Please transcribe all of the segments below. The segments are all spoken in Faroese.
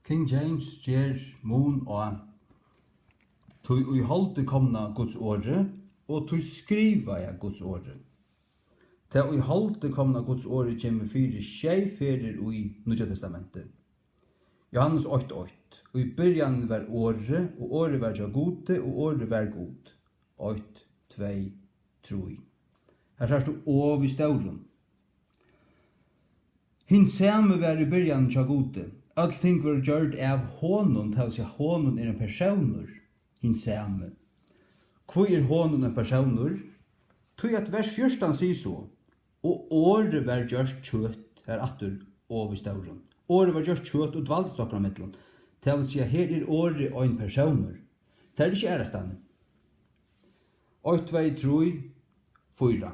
King James ger mun og tui haldi komna Guds ordet, og tui skriva Guds ordet. Ta ui haldi komna Guds ordet kjemur fyrir fyrir ui Nýja testamentet. Johannes 8:8. Og i byrjan var ordet, og ordet var ja gode, og ordet var god. 8:2-3. Her sørst du og vi stauren. Hin samme var i byrjan ja gode. Allting var gjort av honom, til å si honom en personer, hin samme. Hvor honom en personer? Tog at vers 14 sier så, og året var gjort kjøtt, her atter og vi stauren. Året var gjort kjøtt og dvalgte stokker mittelen. Det vil si at her året og en personer. Det ikke ærestandet. 8:2-3-4.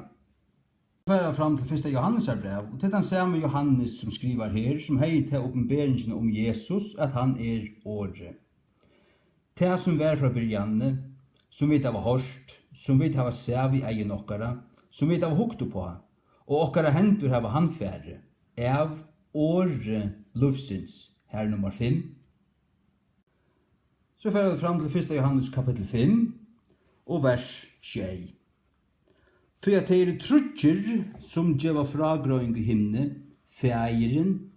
Færa fram til 1. Johannes brev, og til den samme Johannes som skriver her, som hei til åpenberingen om Jesus, at han året. Det som var fra byrjanne, som vi har hørt, som vi har sett i egen okkara, som vi har hukket på, og okkara hendur har han færre, av året lufsins, her nummer 5. Så færa vi fram til 1. Johannes kapittel 5, og vers 6. Tog at det trutjer som djeva fragrøyng i himne, fægeren,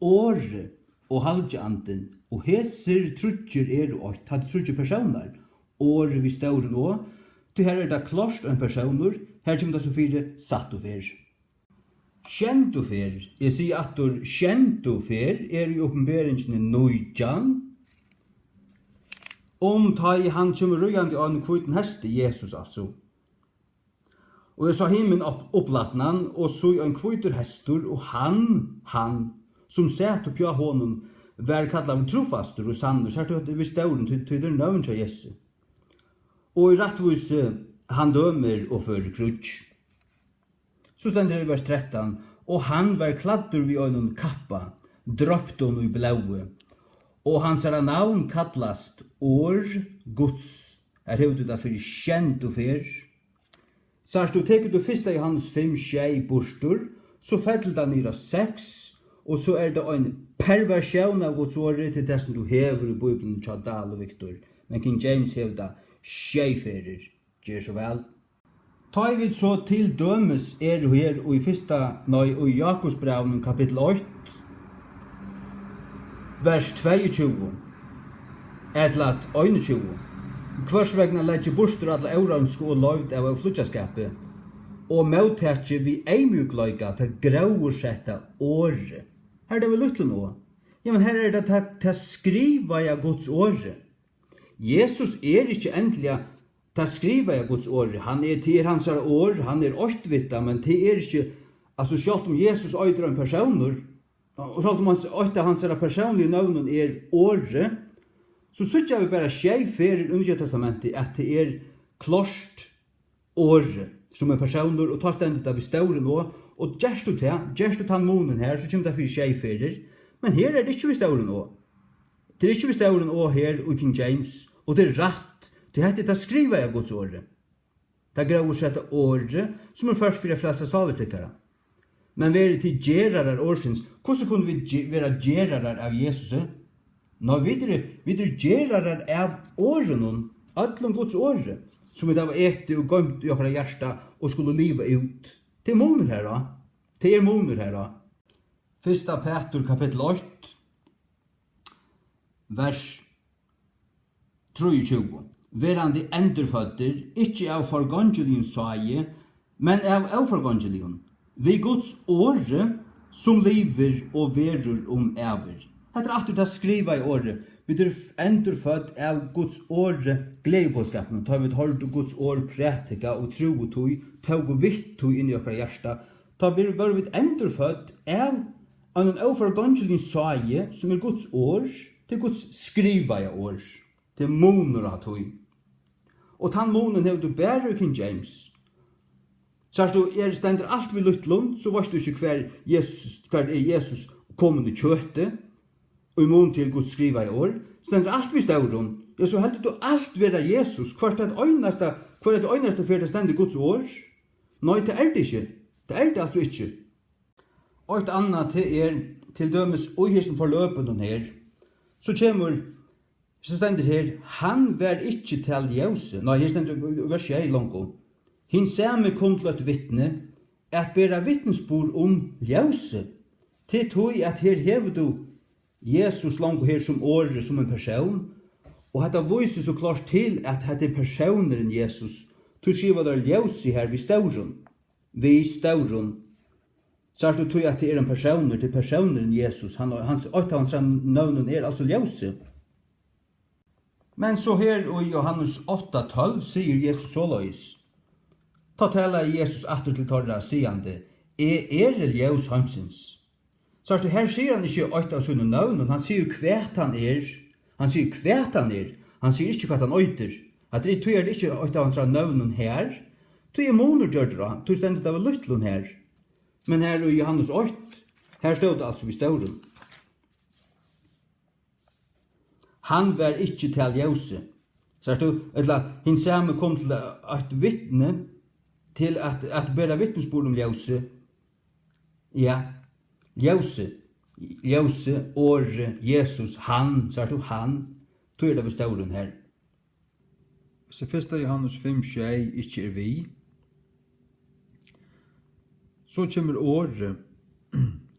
året og halvdjanden, og heser trutjer og hatt trutjer personer, året vi stauren også, til her det klart en personer, her kommer det så fire satt og fer. Kjent og fer, jeg sier at kjent og fer i åpenberingen nøyjan, ta i han kommer røyande av en kviten heste, Jesus altså. Og jeg sa himmelen opplatnan, og så en kvitur hestur, og han, som sett opp ja honom, var kallat trofastur og sannur, så det vi stauren til det navn til Jesu. Og i rettvis han dømer og fører krutsk. Så stender det i vers 13, og han var kladdur vi øynun kappa, dropt hon i blaue, og hans navn kallast Guds. Her hever du det for kjent og fer. Så du teker du 1. Johannes 5:6 bostur, så fettel det nira 6, og så det en perversjon av Guds året til det som du hever i Bibelen, Tjadal og Victor. Men King James hever det 6 ferer, gjør så vel. Ta vi så til dømes her og i Jakobsbrevnen kapittel 8, vers 22, etlat 21. Hvers vegna legge bostur alle eurønske og lovd av flutjaskapet, og møttekje vi eimjugløyga til grauersetta året. Her det vi luttelig nå. Ja, men her det til skriva i Guds året. Jesus ikke endelig til skriva i Guds året. Han til hans år, han åttvitta, men til ikke, altså selv om Jesus øyder en personer, og selv om hans personlige navn året, så sykker vi bare skjei fer i Nye testamentet at det klart året som personer, og tar stendet av i stauren også, og gjerst du ta månen her, så kommer det for skjei ferer, men her det ikke vi stauren også. Det ikke vi stauren også her i King James, og det rett, det heter det skriver jeg Guds året. Det grauer seg året, som først for å frelse salertikkere. Men vi til gjerrar årsins, hvordan kunne vi være gjerrar av Jesus? Nå videre gjerrar av åren, alle Guds året, som vi da var ete og gømt i oppra hjärsta og skulle liva ut. Det måner her da. Det måner her da. 1. Peter kapittel 8, vers 23. Verandi endurfødder, ikke av forgangelion saie, men av avforgangelion. Vi Guds åre som lever og verur ever. Hetta aftur det skriva i året. Vi endurfødd av Guds åre gledepåskapen. Ta vi holdt Guds åre prætika og tro og tog, tog og vitt tog inn i okkar hjärsta. Ta vi endurfødd av en overgangelin saie som Guds år, til Guds skriva i år, til moner av tog. Og tann monen hever du bære King James. Så du stender alt vi luttlund, så varst du ikke hver Jesus kommende kjøte, og i mån til Guds skriva i år, stender alt vi stauren. Ja, så heldur du alt vera Jesus, hver det øyneste for det stender Guds år? Nei, det det ikke. Det det altså ikke. Og et annet til dømes og hesten forløpen her, Så stender her, han var ikke til ljøse. Nei, her stender vers 1 langt. Hin samme kom til et vittne, at bæra vittnesbord ljøse. Til tog at her hever du Jesus langt her som åre, som en person, og dette viser så klart til at dette personeren Jesus, du skriver der ljøse her ved stauren. Vi stauren. Så du tog at det en personer til personeren Jesus, hans navn altså ljøse. Men så her i Johannes 8:12 sier Jesus såleis. Ta tala Jesus atter til torra, sigande, ljøs heimsins. Så her sier han ikke 8 av sine navn, han sier kvært han Han sier kvært han Han sier ikke hva han øyter. At det tog ikke 8 av hans navn her. Tog måneder gjør det, tog stendet av lytlun her. Men her i Johannes 8, her stod det altså ved stauren. Han var ikke til ljøse. Hin samme kom til et vittne, til at bæra vittnesbord ljøse. Ja, ljøse, åre, Jesus, han, han, tog det ved stauren her. Så 1. Johannes 5:6 ikke vi, så kommer året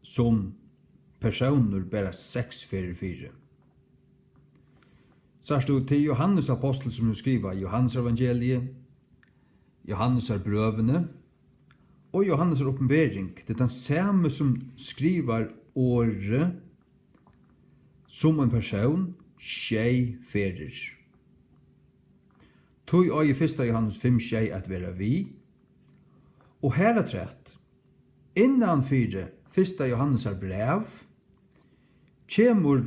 som personer bare 6:4. Så stod til Johannes apostel som skriver Johannes evangeliet, Johannes brøvene og Johannes åpenbering. Det den samme som skriver året som en person 6:4. Tog og i 1. Johannes 5:6 at være vi, og her trett, innan 1. Johannes brev, kommer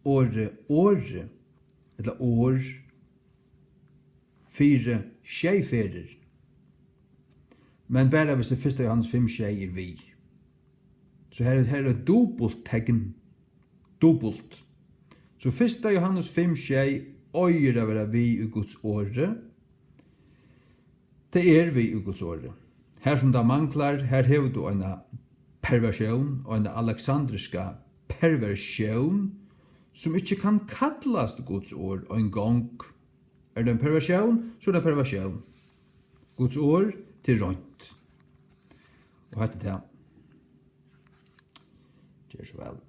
åre, eller år, 4:6. Men bare hvis det 1. Johannes 5:6 vi. Så her er dobbelt tegn. Dobbelt. Så 1. Johannes 5:6 øyer å være vi i Guds åre. Det vi i Guds åre. Her som det manglar, her hever du en perversjon, en alexandriska perversjon, som ikke kan kallast Guds år en gang. Det en perversjon, så det perversjon. Guds år til rønt. Og hette det. Gjør så vel.